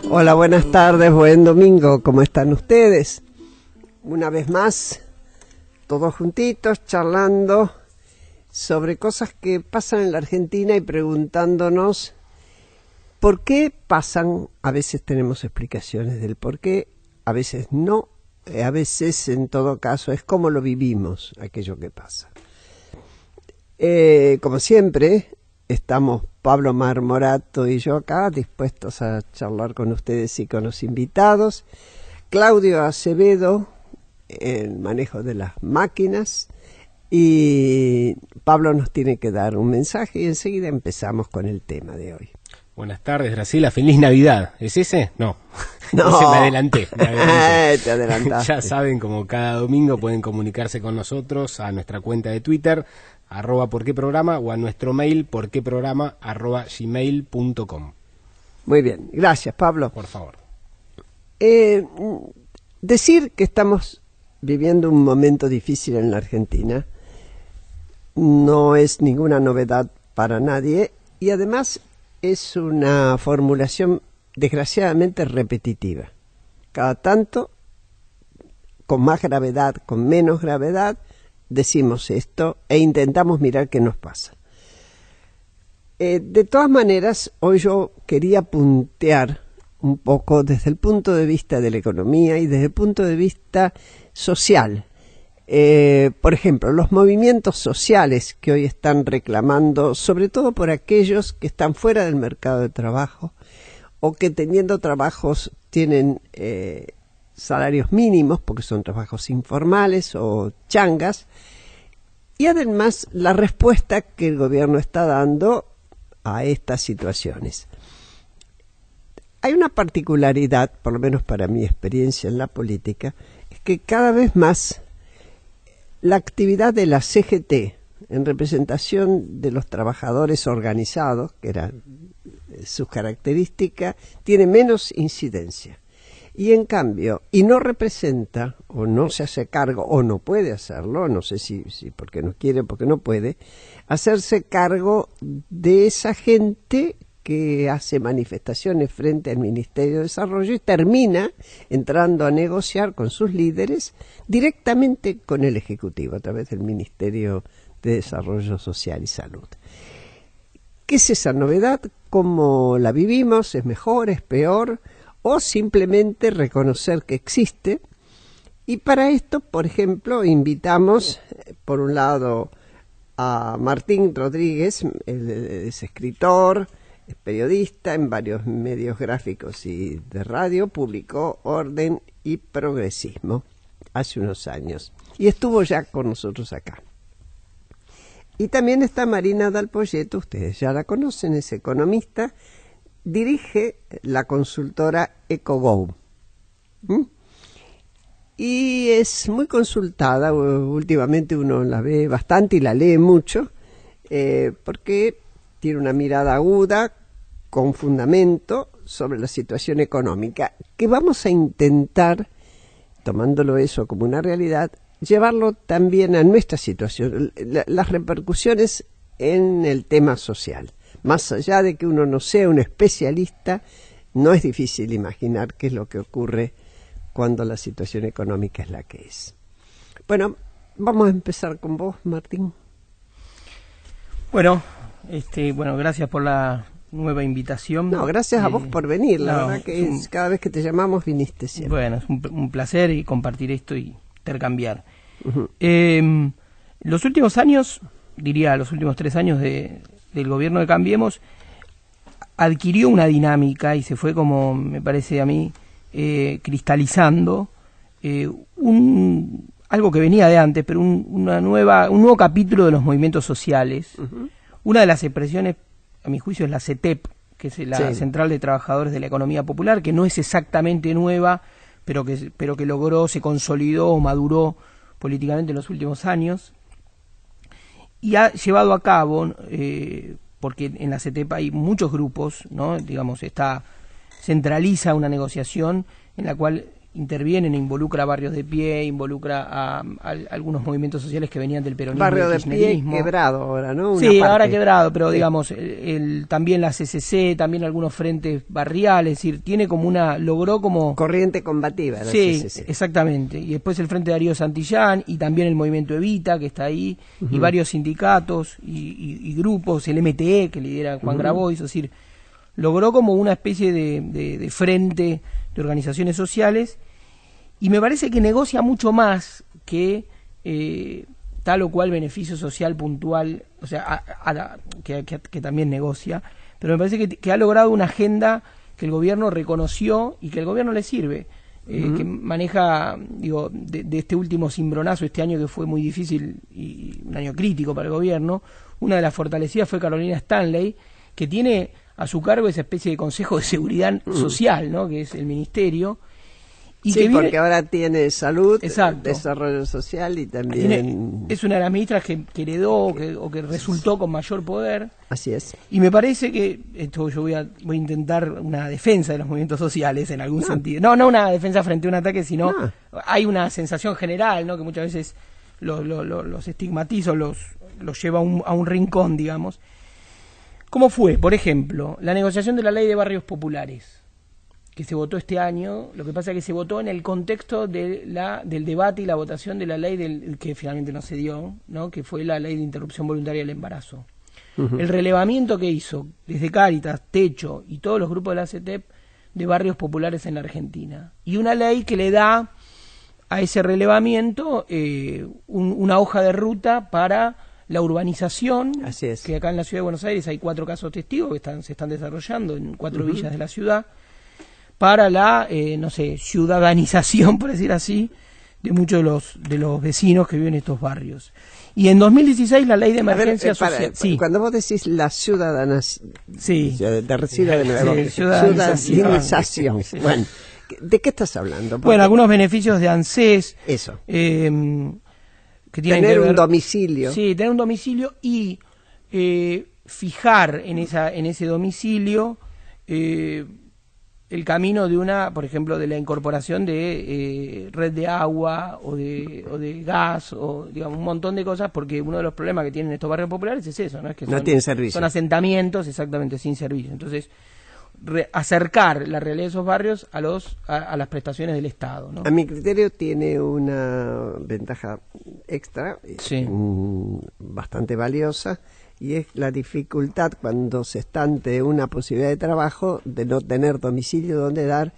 Hola, buenas tardes, buen domingo, ¿cómo están ustedes? Una vez más, todos juntitos, charlando sobre cosas que pasan en la Argentina y preguntándonos por qué pasan. A veces tenemos explicaciones del por qué, a veces no, a veces en todo caso es cómo lo vivimos, aquello que pasa. Como siempre, estamos Pablo Marmorato y yo acá, dispuestos a charlar con ustedes y con los invitados. Claudio Acevedo, el manejo de las máquinas, y Pablo nos tiene que dar un mensaje y enseguida empezamos con el tema de hoy. Buenas tardes, Graciela. Feliz Navidad. ¿Es ese? No. No. Me adelanté. Te adelantaste. Ya saben, como cada domingo pueden comunicarse con nosotros a nuestra cuenta de Twitter, @porqueprograma, o a nuestro mail, porqueprograma@gmail.com. Muy bien. Gracias, Pablo. Por favor. Decir que estamos viviendo un momento difícil en la Argentina no es ninguna novedad para nadie y además es una formulación desgraciadamente repetitiva. Cada tanto, con más gravedad, con menos gravedad, decimos esto e intentamos mirar qué nos pasa. De todas maneras, hoy yo quería puntear un poco desde el punto de vista de la economía y desde el punto de vista social. Por ejemplo, los movimientos sociales que hoy están reclamando, sobre todo por aquellos que están fuera del mercado de trabajo o que teniendo trabajos tienen salarios mínimos porque son trabajos informales o changas, y además la respuesta que el gobierno está dando a estas situaciones. Hay una particularidad, por lo menos para mi experiencia en la política, es que cada vez más la actividad de la CGT en representación de los trabajadores organizados, que era su característica, tiene menos incidencia. Y en cambio, y no representa, o no se hace cargo, o no puede hacerlo, no sé si porque no quiere, porque no puede, hacerse cargo de esa gente que hace manifestaciones frente al Ministerio de Desarrollo y termina entrando a negociar con sus líderes directamente con el Ejecutivo a través del Ministerio de Desarrollo Social y Salud. ¿Qué es esa novedad? ¿Cómo la vivimos? ¿Es mejor? ¿Es peor? O simplemente reconocer que existe. Y para esto, por ejemplo, invitamos, por un lado, a Martín Rodríguez, él es escritor, es periodista en varios medios gráficos y de radio, publicó Orden y Progresismo hace unos años y estuvo ya con nosotros acá. Y también está Marina Dal Poyetto, ustedes ya la conocen, es economista, dirige la consultora EcoGo. Y es muy consultada, últimamente uno la ve bastante y la lee mucho, porque tiene una mirada aguda, con fundamento, sobre la situación económica, que vamos a intentar, tomándolo eso como una realidad, llevarlo también a nuestra situación, las repercusiones en el tema social. Más allá de que uno no sea un especialista, no es difícil imaginar qué es lo que ocurre cuando la situación económica es la que es. Bueno, vamos a empezar con vos, Martín. Bueno, gracias por la nueva invitación. No, gracias a vos por venir. La verdad que cada vez que te llamamos viniste siempre. Bueno, es un placer y compartir esto y intercambiar. Los últimos años, diría los últimos 3 años del gobierno de Cambiemos, adquirió una dinámica y se fue, como me parece a mí, cristalizando algo que venía de antes, pero un nuevo capítulo de los movimientos sociales. Una de las expresiones, a mi juicio, es la CETEP, que es la Central de Trabajadores de la Economía Popular, que no es exactamente nueva, pero que logró, se consolidó o maduró políticamente en los últimos años, y ha llevado a cabo, porque en la CETEP hay muchos grupos, ¿no? Digamos, centraliza una negociación en la cual intervienen e involucra a barrios de pie, involucra a algunos movimientos sociales que venían del peronismo. Barrio y del de pie kirchnerismo. quebrado ahora, ¿no? Una Sí, parte. ahora quebrado, pero Sí. digamos, también la CCC, también algunos frentes barriales, es decir, tiene como logró como... Corriente combativa. La Sí, CCC. exactamente. Y después el Frente Darío Santillán y también el movimiento Evita, que está ahí, y varios sindicatos y grupos, el MTE, que lidera Juan Grabois, es decir, logró como una especie de frente de organizaciones sociales, y me parece que negocia mucho más que tal o cual beneficio social puntual, o sea, que también negocia, pero me parece que ha logrado una agenda que el gobierno reconoció y que el gobierno le sirve, que maneja, digo, de este último cimbronazo, este año que fue muy difícil y un año crítico para el gobierno. Una de las fortalecidas fue Carolina Stanley, que tiene a su cargo esa especie de Consejo de Seguridad Social, ¿no?, que es el ministerio. Y Sí, que viene, porque ahora tiene salud, Exacto. desarrollo social y también... es una de las ministras que heredó o que resultó con mayor poder. Así es. Y me parece que, esto yo voy a intentar una defensa de los movimientos sociales en algún sentido. No una defensa frente a un ataque, sino hay una sensación general, ¿no?, que muchas veces los estigmatizo, los lleva a un rincón, digamos. ¿Cómo fue, por ejemplo, la negociación de la ley de barrios populares, que se votó este año? Lo que pasa es que se votó en el contexto del debate y la votación de la ley que finalmente no se dio, ¿no?, que fue la ley de interrupción voluntaria del embarazo. El relevamiento que hizo desde Cáritas, Techo y todos los grupos de la CETEP de barrios populares en la Argentina. Y una ley que le da a ese relevamiento una hoja de ruta para la urbanización. Así es. Que acá en la ciudad de Buenos Aires hay 4 casos testigos que se están desarrollando en 4 villas de la ciudad, para la, ciudadanización, por decir así, de muchos de los vecinos que viven en estos barrios. Y en 2016 la ley de emergencia social... Sí. Cuando vos decís la ciudadanas... Sí. Recibe de nuevo. Sí, ciudadanización. Sí. Bueno, ¿de qué estás hablando? Porque Bueno, algunos beneficios de ANSES. Eso. Que tienen Tener que ver, un domicilio. Sí, tener un domicilio y fijar en ese domicilio el camino de por ejemplo, de la incorporación de red de agua o de gas, o digamos un montón de cosas, porque uno de los problemas que tienen estos barrios populares es eso, ¿no? Es que no tienen servicio. Son asentamientos exactamente sin servicio. Entonces, acercar la realidad de esos barrios a las prestaciones del Estado, ¿no? A mi criterio tiene una ventaja extra, Sí. bastante valiosa, y es la dificultad cuando se está ante una posibilidad de trabajo de no tener domicilio donde dar,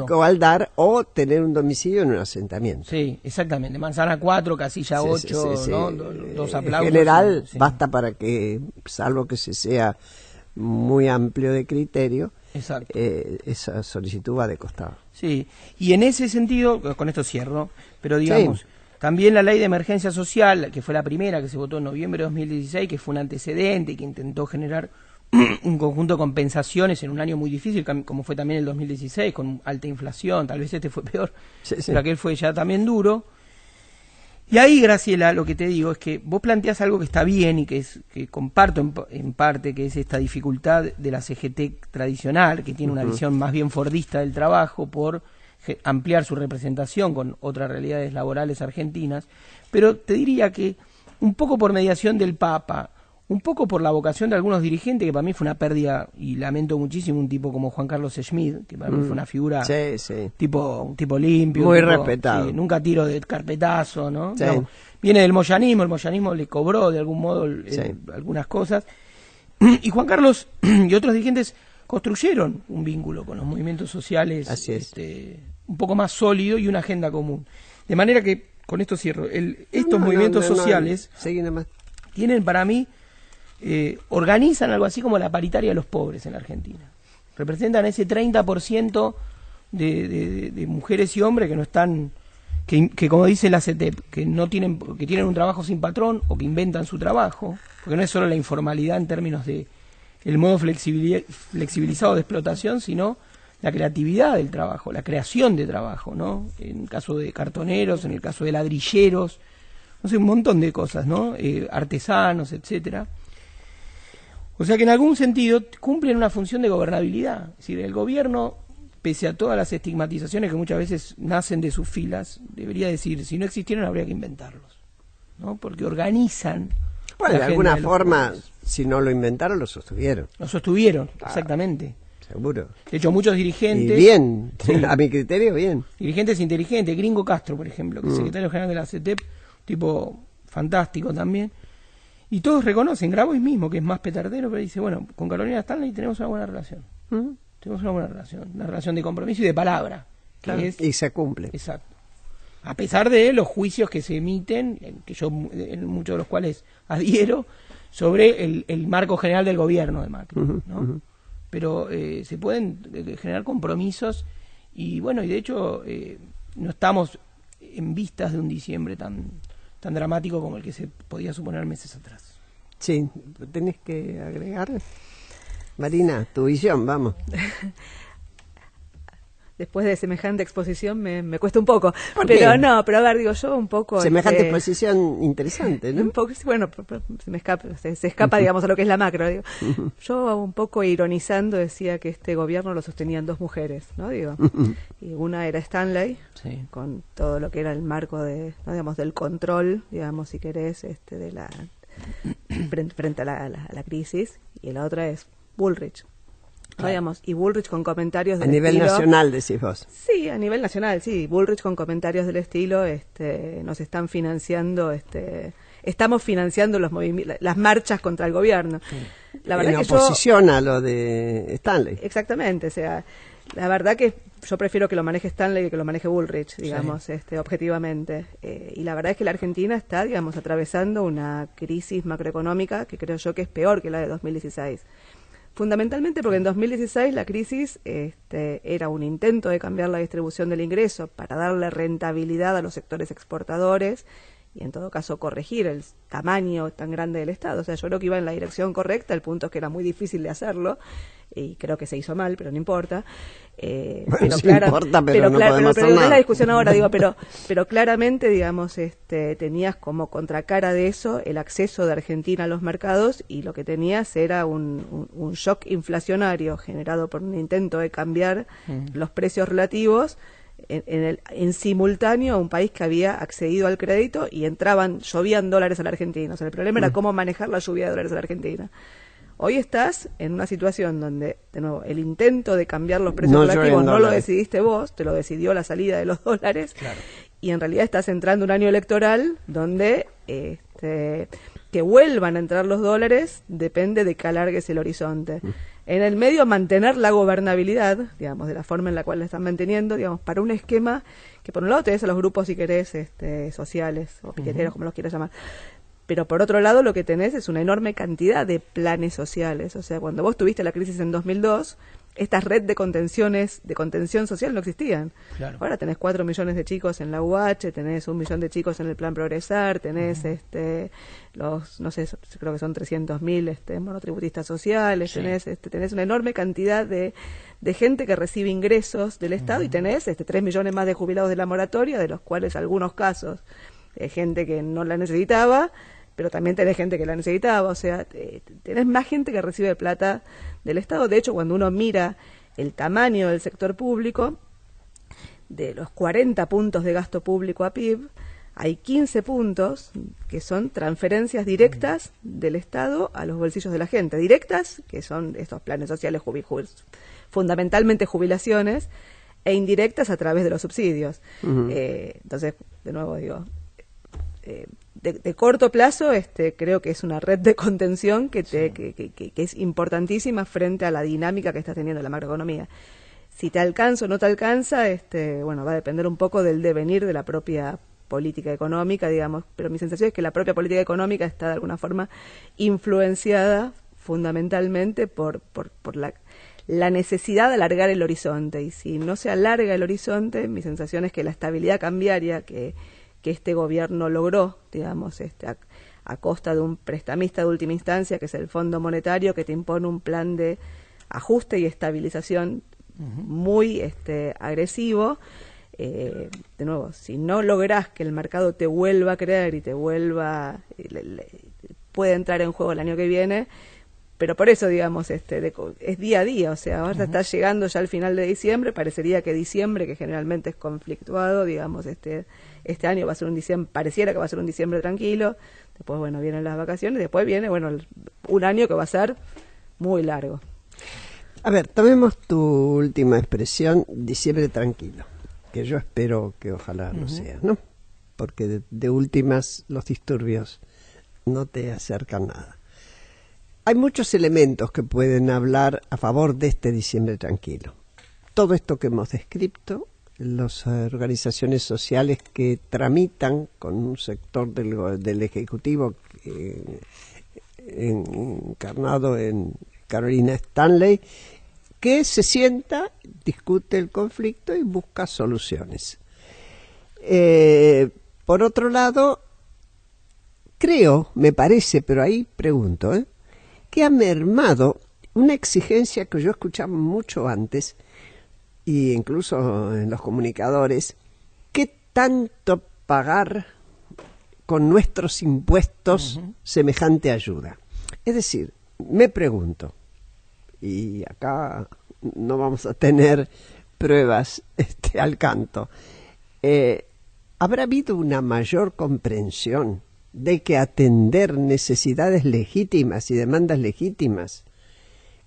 cuál dar, o tener un domicilio en un asentamiento. Sí, exactamente. Manzana 4, casilla 8, Sí. ¿no? Dos aplausos. En general, Sí. basta para que, salvo que se sea muy amplio de criterio, Exacto. esa solicitud va de costado. Sí, y en ese sentido, con esto cierro, pero digamos, también la ley de emergencia social, que fue la primera que se votó en noviembre de 2016, que fue un antecedente que intentó generar un conjunto de compensaciones en un año muy difícil, como fue también el 2016, con alta inflación. Tal vez este fue peor, pero aquel fue ya también duro. Y ahí, Graciela, lo que te digo es que vos planteás algo que está bien y que comparto en parte, que es esta dificultad de la CGT tradicional, que tiene una visión más bien fordista del trabajo por ampliar su representación con otras realidades laborales argentinas. Pero te diría que un poco por mediación del Papa, un poco por la vocación de algunos dirigentes, que para mí fue una pérdida, y lamento muchísimo, un tipo como Juan Carlos Schmidt, que para mí fue una figura un tipo limpio, muy respetado, sí, nunca tiro de carpetazo, ¿no? Sí. No, viene del moyanismo, el moyanismo le cobró de algún modo algunas cosas, y Juan Carlos y otros dirigentes construyeron un vínculo con los movimientos sociales un poco más sólido y una agenda común. De manera que, con esto cierro, estos movimientos sociales tienen para mí, organizan algo así como la paritaria de los pobres en la Argentina. Representan ese 30% de mujeres y hombres que no están, que como dice la CETEP, que tienen un trabajo sin patrón o que inventan su trabajo, porque no es solo la informalidad en términos de el modo flexibilizado de explotación, sino la creatividad del trabajo, la creación de trabajo, ¿no? En el caso de cartoneros, en el caso de ladrilleros, no sé, un montón de cosas, ¿no? Artesanos, etcétera. O sea que en algún sentido cumplen una función de gobernabilidad. Es decir, el gobierno pese a todas las estigmatizaciones que muchas veces nacen de sus filas, debería decir, si no existieron habría que inventarlos, ¿no? Porque organizan. Bueno, de alguna forma, si no lo inventaron, lo sostuvieron. Lo sostuvieron, exactamente. Seguro. De hecho, muchos dirigentes... Y bien, sí. A mi criterio, bien. Dirigentes inteligentes, Gringo Castro, por ejemplo, que es secretario general de la CETEP, tipo fantástico también. Y todos reconocen, Grabois mismo, que es más petardero, pero dice, bueno, con Carolina Stanley tenemos una buena relación. Tenemos una relación de compromiso y de palabra. Claro. Y se cumple. Exacto. A pesar de los juicios que se emiten, que yo en muchos de los cuales adhiero, sobre el marco general del gobierno de Macri, ¿no? Pero se pueden generar compromisos y bueno, y de hecho no estamos en vistas de un diciembre tan dramático como el que se podía suponer meses atrás. Sí, tenés que agregar, Marina, tu visión, vamos. Después de semejante exposición me cuesta un poco. ¿Por pero qué? No, pero a ver, digo yo un poco... Semejante exposición interesante, ¿no? Un poco, bueno, se escapa, digamos, a lo que es la macro. Digo. Yo un poco ironizando decía que este gobierno lo sostenían dos mujeres, ¿no? Digo, y una era Stanley, sí, con todo lo que era el marco de, ¿no? digamos, del control, digamos, si querés, de la frente a la crisis, y la otra es Bullrich. Claro. Digamos, y Bullrich con comentarios del a nivel estilo, nacional, decís vos. Sí, a nivel nacional, sí. Bullrich con comentarios del estilo, nos están financiando, estamos financiando las marchas contra el gobierno. Sí. La verdad en que oposición a lo de Stanley. Exactamente, o sea, la verdad que yo prefiero que lo maneje Stanley que lo maneje Bullrich, digamos, sí, objetivamente. Y la verdad es que la Argentina está, digamos, atravesando una crisis macroeconómica que creo yo que es peor que la de 2016. Fundamentalmente porque en 2016 la crisis era un intento de cambiar la distribución del ingreso para darle rentabilidad a los sectores exportadores y en todo caso corregir el tamaño tan grande del Estado. O sea, yo creo que iba en la dirección correcta, el punto es que era muy difícil de hacerlo y creo que se hizo mal, pero no importa. Bueno, pero sí importa, pero no podemos hacer no nada. es la discusión ahora, digo, pero claramente, digamos, tenías como contracara de eso el acceso de Argentina a los mercados y lo que tenías era un shock inflacionario generado por un intento de cambiar los precios relativos en simultáneo a un país que había accedido al crédito y llovían dólares a la Argentina. O sea, el problema era cómo manejar la lluvia de dólares a la Argentina. Hoy estás en una situación donde, de nuevo, el intento de cambiar los precios relativos no lo decidiste vos, te lo decidió la salida de los dólares, claro, y en realidad estás entrando un año electoral donde que vuelvan a entrar los dólares depende de que alargues el horizonte. En el medio, mantener la gobernabilidad, digamos, de la forma en la cual la están manteniendo, digamos, para un esquema que por un lado tenés a los grupos, si querés, sociales o piqueteros, como los quieras llamar, pero por otro lado lo que tenés es una enorme cantidad de planes sociales. O sea, cuando vos tuviste la crisis en 2002, estas red de contención social no existían. claro. Ahora tenés 4 millones de chicos en la UH, tenés 1 millón de chicos en el Plan Progresar, tenés no sé, creo que son 300.000 monotributistas sociales, sí, tenés una enorme cantidad de gente que recibe ingresos del Estado y tenés 3 millones más de jubilados de la moratoria, de los cuales algunos casos gente que no la necesitaba, pero también tenés gente que la necesitaba. O sea, tenés más gente que recibe plata del Estado. De hecho, cuando uno mira el tamaño del sector público, de los 40 puntos de gasto público a PIB, hay 15 puntos que son transferencias directas del Estado a los bolsillos de la gente. Directas, que son estos planes sociales, fundamentalmente jubilaciones, e indirectas a través de los subsidios. Entonces, de nuevo digo, de corto plazo creo que es una red de contención que es importantísima frente a la dinámica que está teniendo la macroeconomía. Si te alcanza o no te alcanza, bueno, va a depender un poco del devenir de la propia política económica, digamos, pero mi sensación es que la propia política económica está de alguna forma influenciada fundamentalmente por la necesidad de alargar el horizonte, y si no se alarga el horizonte, mi sensación es que la estabilidad cambiaria que este gobierno logró, digamos, a costa de un prestamista de última instancia, que es el Fondo Monetario, que te impone un plan de ajuste y estabilización muy agresivo. De nuevo, si no lográs que el mercado te vuelva a creer y te puede entrar en juego el año que viene, pero por eso, digamos, es día a día, o sea, ahora está llegando ya al final de diciembre, parecería que diciembre, que generalmente es conflictuado, digamos, este año va a ser un diciembre, pareciera que va a ser un diciembre tranquilo, después, bueno, vienen las vacaciones, después viene, bueno, un año que va a ser muy largo. A ver, tomemos tu última expresión, diciembre tranquilo, que yo espero que ojalá lo sea, ¿no? Porque de últimas los disturbios no te acercan nada. Hay muchos elementos que pueden hablar a favor de este diciembre tranquilo. Todo esto que hemos descrito, las organizaciones sociales que tramitan con un sector del Ejecutivo encarnado en Carolina Stanley, que se sienta, discute el conflicto y busca soluciones. Por otro lado, creo, me parece, pero ahí pregunto, que ha mermado una exigencia que yo escuchaba mucho antes, e incluso en los comunicadores, ¿qué tanto pagar con nuestros impuestos semejante ayuda? Es decir, me pregunto, y acá no vamos a tener pruebas al canto, ¿habrá habido una mayor comprensión de que atender necesidades legítimas y demandas legítimas,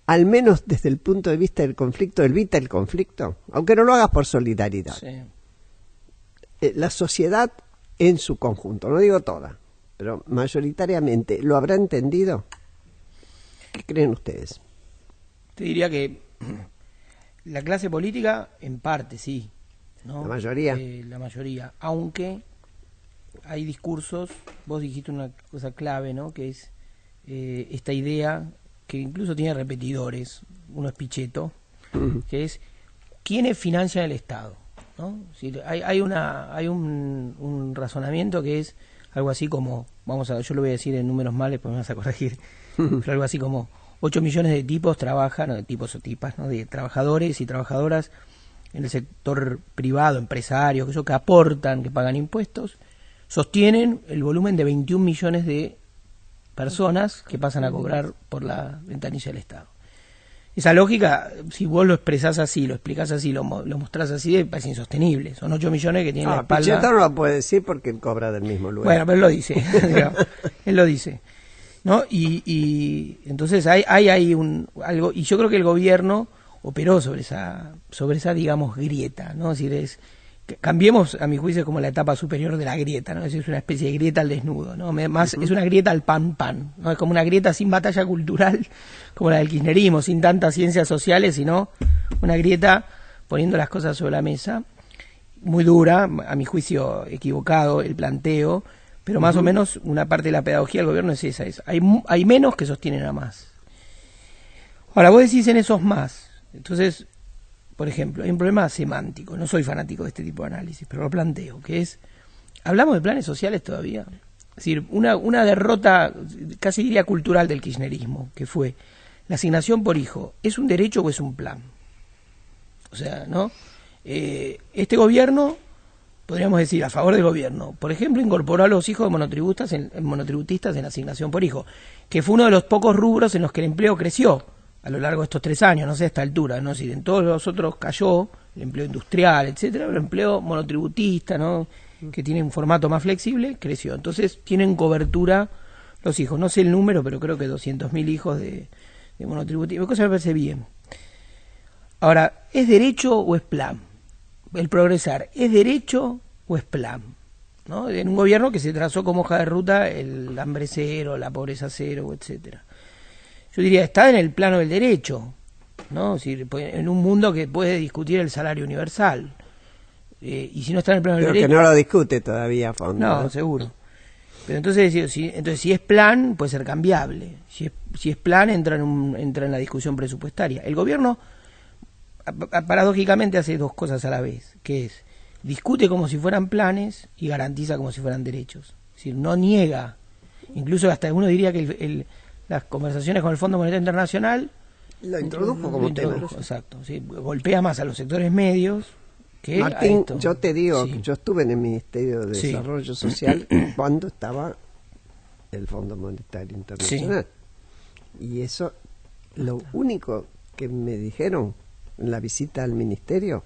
al menos desde el punto de vista del conflicto, evita el conflicto, aunque no lo hagas por solidaridad? Sí. La sociedad en su conjunto, no digo toda, pero mayoritariamente, ¿lo habrá entendido? ¿Qué creen ustedes? Te diría que la clase política, en parte, sí, ¿no? ¿La mayoría? La mayoría, aunque hay discursos, vos dijiste una cosa clave, ¿no? Que es esta idea que incluso tiene repetidores, uno es Pichetto, que es ¿quiénes financian el Estado? ¿No? Si hay un razonamiento que es algo así como, yo lo voy a decir en números males, pues me vas a corregir, pero algo así como 8 millones de tipos trabajan, de tipos o tipas, ¿no? De trabajadores y trabajadoras en el sector privado, empresarios, que aportan, que pagan impuestos, sostienen el volumen de 21 millones de personas que pasan a cobrar por la ventanilla del Estado. Esa lógica, si vos lo expresás así, lo explicás así, lo mostrás así, parece insostenible. Son 8 millones que tienen la espalda... Pichetto no lo puede decir porque él cobra del mismo lugar. Bueno, pero él lo dice, digamos, él lo dice, ¿no? Y entonces hay algo, y yo creo que el gobierno operó sobre esa digamos, grieta, ¿no? Es decir, cambiemos, a mi juicio, como la etapa superior de la grieta, ¿no? Es decir, es una especie de grieta al desnudo, ¿no? Más es una grieta al pan, ¿no? Es como una grieta sin batalla cultural, como la del kirchnerismo, sin tantas ciencias sociales, sino una grieta poniendo las cosas sobre la mesa, muy dura, a mi juicio equivocado el planteo, pero más o menos una parte de la pedagogía del gobierno es esa, hay menos que sostienen a más. Ahora, vos decís en esos más, entonces... Por ejemplo, hay un problema semántico, no soy fanático de este tipo de análisis, pero lo planteo, que es, ¿hablamos de planes sociales todavía? Es decir, una derrota, casi diría cultural del kirchnerismo, que fue, la asignación por hijo, ¿es un derecho o es un plan? O sea, ¿no? Este gobierno, podríamos decir, a favor del gobierno, por ejemplo, incorporó a los hijos de monotributistas en la asignación por hijo, que fue uno de los pocos rubros en los que el empleo creció a lo largo de estos 3 años, no sé a esta altura, ¿no? Si en todos los otros cayó, el empleo industrial, etcétera, el empleo monotributista, ¿no? Que tiene un formato más flexible, creció. Entonces tienen cobertura los hijos, no sé el número, pero creo que 200.000 hijos de monotributistas, cosa me parece bien. Ahora, ¿es derecho o es plan? El progresar, ¿es derecho o es plan? ¿No? En un gobierno que se trazó como hoja de ruta el hambre cero, la pobreza cero, etcétera. Yo diría, está en el plano del derecho, ¿no? Es decir, en un mundo que puede discutir el salario universal. Y si no está en el plano del derecho... Pero que no lo discute todavía a fondo. No, seguro. Pero entonces si es plan, puede ser cambiable. Si es plan, entra en la discusión presupuestaria. El gobierno, paradójicamente, hace 2 cosas a la vez, que es, discute como si fueran planes y garantiza como si fueran derechos. Es decir, no niega. Incluso hasta uno diría que las conversaciones con el Fondo Monetario Internacional lo introdujo como tema. Exacto, sí, golpea más a los sectores medios que Martín, a esto. yo te digo, sí. que yo estuve en el Ministerio de Desarrollo Social cuando estaba el Fondo Monetario Internacional. Y eso Lo único que me dijeron en la visita al ministerio,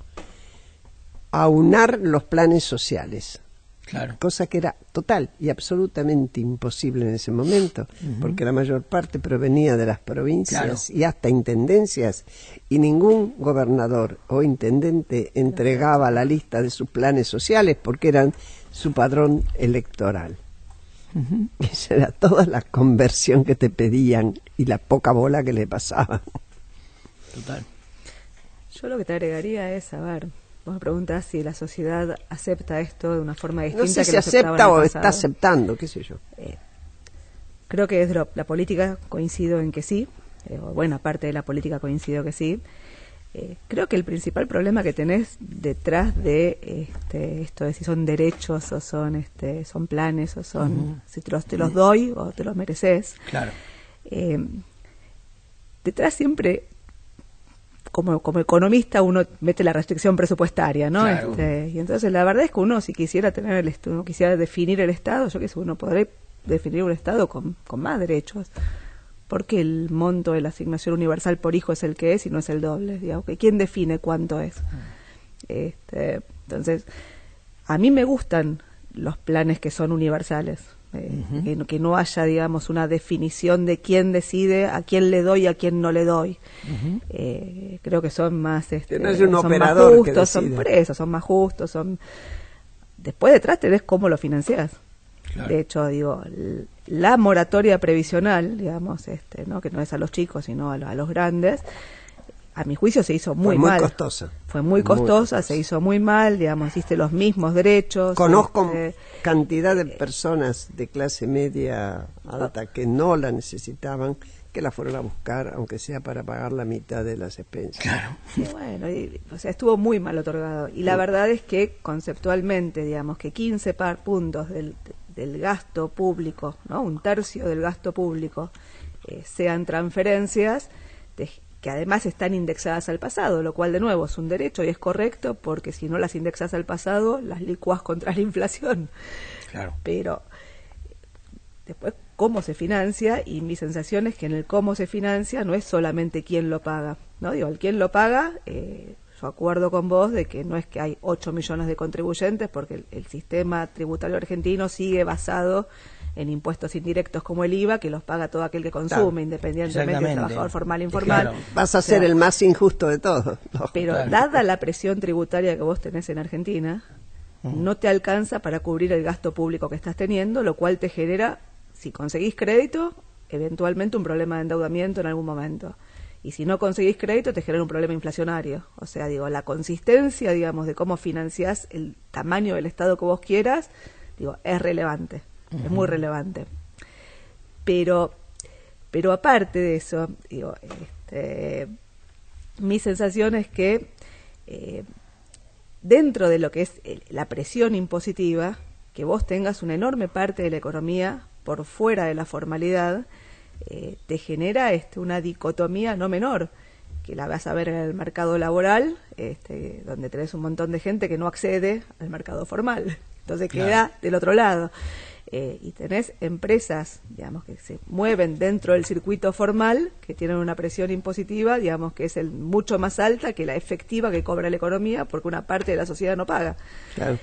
aunar los planes sociales. Claro. Cosa que era total y absolutamente imposible en ese momento, porque la mayor parte provenía de las provincias y hasta intendencias, y ningún gobernador o intendente entregaba la lista de sus planes sociales porque eran su padrón electoral. Esa era toda la conversión que te pedían y la poca bola que le pasaban. Total. Yo lo que te agregaría es, a ver, vos me preguntás si la sociedad acepta esto de una forma distinta. No sé que si lo aceptaba acepta en el o pasado. está aceptando, qué sé yo. Creo que desde la política coincido en que sí, o buena parte de la política coincido que sí. Creo que el principal problema que tenés detrás de esto de si son derechos o son planes o son si te los doy o te los mereces. Claro. Detrás siempre como economista uno mete la restricción presupuestaria, ¿no? Claro. Y entonces la verdad es que uno si quisiera uno quisiera definir el Estado, yo qué sé, uno podría definir un Estado con más derechos. Porque el monto de la asignación universal por hijo es el que es y no es el doble, digamos, que quién define cuánto es. Entonces, a mí me gustan los planes que son universales, que no haya, digamos, una definición de quién decide, a quién le doy y a quién no le doy. Creo que son más, que no es un son operador más justos, que son decide. por eso, son más justos, son. Después detrás tenés cómo lo financiás. Claro. De hecho, digo, la moratoria previsional, digamos, ¿no? Que no es a los chicos, sino a los grandes, a mi juicio se hizo muy mal. Costosa. Fue muy costosa, se hizo muy mal, digamos, hiciste los mismos derechos. Conozco cantidad de personas de clase media alta que no la necesitaban, que la fueron a buscar, aunque sea para pagar la mitad de las expensas. Claro. Y bueno, o sea, estuvo muy mal otorgado. Y la verdad es que conceptualmente, digamos, que 15 puntos del gasto público, ¿no? Un tercio del gasto público sean transferencias que además están indexadas al pasado, lo cual de nuevo es un derecho y es correcto porque si no las indexas al pasado las licuas contra la inflación. Claro. Pero después cómo se financia, y mi sensación es que en el cómo se financia no es solamente quién lo paga, ¿no? Digo, el quién lo paga, yo acuerdo con vos de que no es que hay 8 millones de contribuyentes, porque el sistema tributario argentino sigue basado en impuestos indirectos como el IVA, que los paga todo aquel que consume, Claro, independientemente del trabajador formal e informal. Claro. Vas a ser el más injusto de todos. ¿No? Pero Claro. dada la presión tributaria que vos tenés en Argentina, no te alcanza para cubrir el gasto público que estás teniendo, lo cual te genera, si conseguís crédito, eventualmente un problema de endeudamiento en algún momento. Y si no conseguís crédito, te genera un problema inflacionario. O sea, digo, la consistencia, digamos, de cómo financiás el tamaño del Estado que vos quieras, digo, es relevante, es muy relevante. Pero aparte de eso, digo, mi sensación es que dentro de lo que es la presión impositiva, que vos tengas una enorme parte de la economía por fuera de la formalidad, te genera una dicotomía no menor, que la vas a ver en el mercado laboral, donde tenés un montón de gente que no accede al mercado formal, entonces Claro. queda del otro lado. Y tenés empresas, digamos, que se mueven dentro del circuito formal, que tienen una presión impositiva, digamos, que es mucho más alta que la efectiva que cobra la economía, porque una parte de la sociedad no paga. Claro.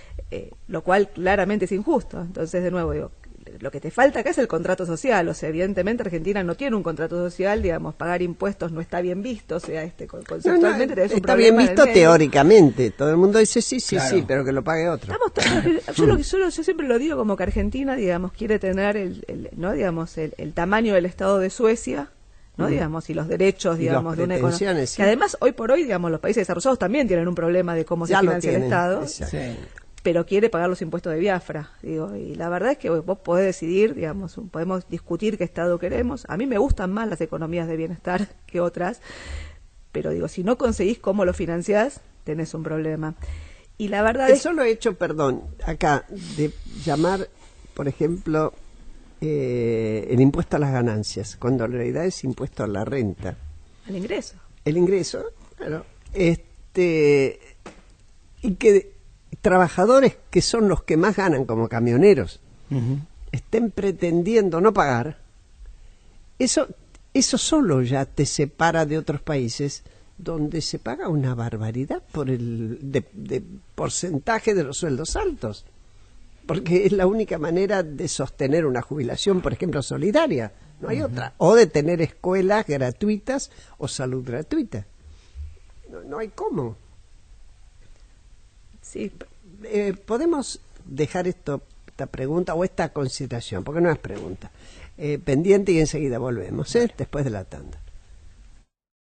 Lo cual claramente es injusto. Entonces, de nuevo, digo, lo que te falta acá es el contrato social. O sea, evidentemente Argentina no tiene un contrato social, digamos, pagar impuestos no está bien visto, o sea, conceptualmente tenés un está bien problema en el visto medio. teóricamente. Todo el mundo dice sí, Claro. sí, pero que lo pague otro. Yo siempre lo digo como que Argentina, digamos, quiere tener ¿no? digamos, el tamaño del Estado de Suecia, ¿no? Digamos, y los derechos, Y digamos, las de una economía. pretensiones, sí. Que además, hoy por hoy, digamos, los países desarrollados también tienen un problema de cómo se Ya lo financia el tienen, Estado. exacto. Sí. Pero quiere pagar los impuestos de Biafra, digo, y la verdad es que vos podés decidir, digamos, podemos discutir qué Estado queremos. A mí me gustan más las economías de bienestar que otras, pero digo, si no conseguís cómo lo financiás, tenés un problema. Y la verdad El es solo hecho, perdón, acá, de llamar, por ejemplo, el impuesto a las ganancias, cuando en realidad es impuesto a la renta. el ingreso. El ingreso, claro, y que trabajadores que son los que más ganan como camioneros estén pretendiendo no pagar, eso eso solo ya te separa de otros países donde se paga una barbaridad por el de porcentaje de los sueldos altos, porque es la única manera de sostener una jubilación, por ejemplo, solidaria, no hay otra, o de tener escuelas gratuitas o salud gratuita. No hay cómo. Sí. Podemos dejar esta pregunta o esta consideración, porque no es pregunta, pendiente, y enseguida volvemos, después de la tanda.